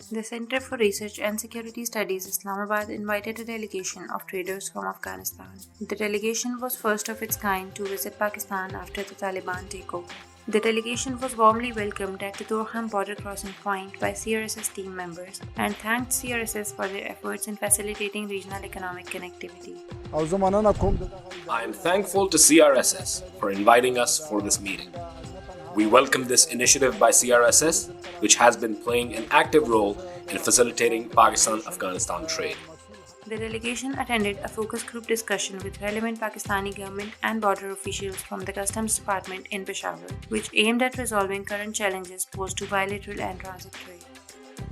The Center for Research and Security Studies Islamabad invited a delegation of traders from Afghanistan. The delegation was first of its kind to visit Pakistan after the Taliban takeover. The delegation was warmly welcomed at the Torkham border crossing point by CRSS team members and thanked CRSS for their efforts in facilitating regional economic connectivity. I am thankful to CRSS for inviting us for this meeting. We welcome this initiative by CRSS, which has been playing an active role in facilitating Pakistan-Afghanistan trade. The delegation attended a focus group discussion with relevant Pakistani government and border officials from the Customs Department in Peshawar, which aimed at resolving current challenges posed to bilateral and transit trade.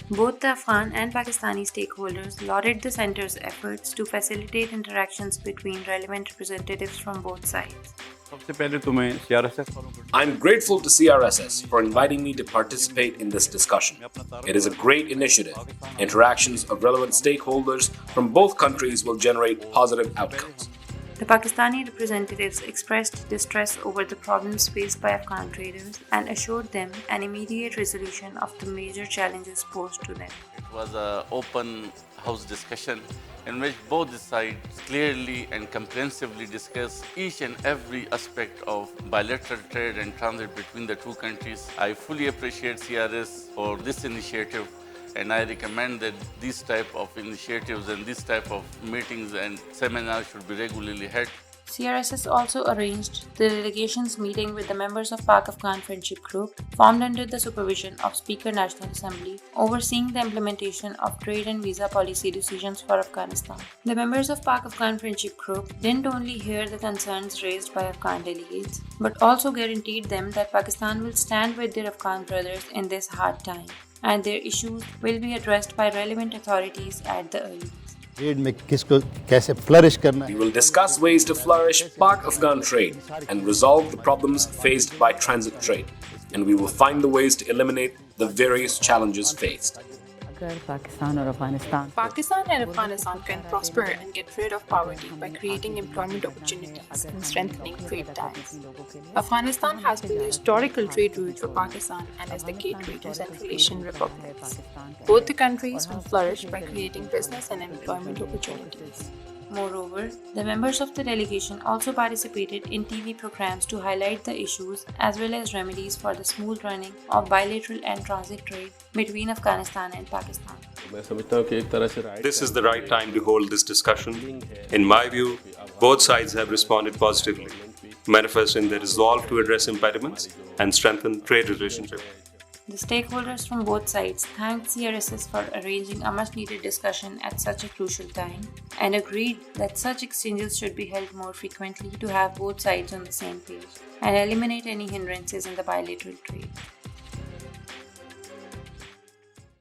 Both the Afghan and Pakistani stakeholders lauded the center's efforts to facilitate interactions between relevant representatives from both sides. I'm grateful to CRSS for inviting me to participate in this discussion. It is a great initiative. Interactions of relevant stakeholders from both countries will generate positive outcomes. The Pakistani representatives expressed distress over the problems faced by Afghan traders and assured them an immediate resolution of the major challenges posed to them. It was an open house discussion in which both sides clearly and comprehensively discussed each and every aspect of bilateral trade and transit between the two countries. I fully appreciate CRS for this initiative, and I recommend that these type of initiatives and this type of meetings and seminars should be regularly held. CRSS also arranged the delegation's meeting with the members of Pak-Afghan Friendship Group, formed under the supervision of Speaker National Assembly, overseeing the implementation of trade and visa policy decisions for Afghanistan. The members of Pak-Afghan Friendship Group didn't only hear the concerns raised by Afghan delegates, but also guaranteed them that Pakistan will stand with their Afghan brothers in this hard time, and their issues will be addressed by relevant authorities at the earliest. We will discuss ways to flourish Pak-Afghan trade and resolve the problems faced by transit trade, and we will find the ways to eliminate the various challenges faced. Pakistan and Afghanistan can prosper and get rid of poverty by creating employment opportunities and strengthening trade ties. Afghanistan has been the historical trade route for Pakistan and is the gateway to Central Asian republics. Both the countries will flourish by creating business and employment opportunities. Moreover, the members of the delegation also participated in TV programs to highlight the issues as well as remedies for the smooth running of bilateral and transit trade between Afghanistan and Pakistan. This is the right time to hold this discussion. In my view, both sides have responded positively, manifesting their resolve to address impediments and strengthen trade relationships. The stakeholders from both sides thanked CRSS for arranging a much-needed discussion at such a crucial time and agreed that such exchanges should be held more frequently to have both sides on the same page and eliminate any hindrances in the bilateral trade.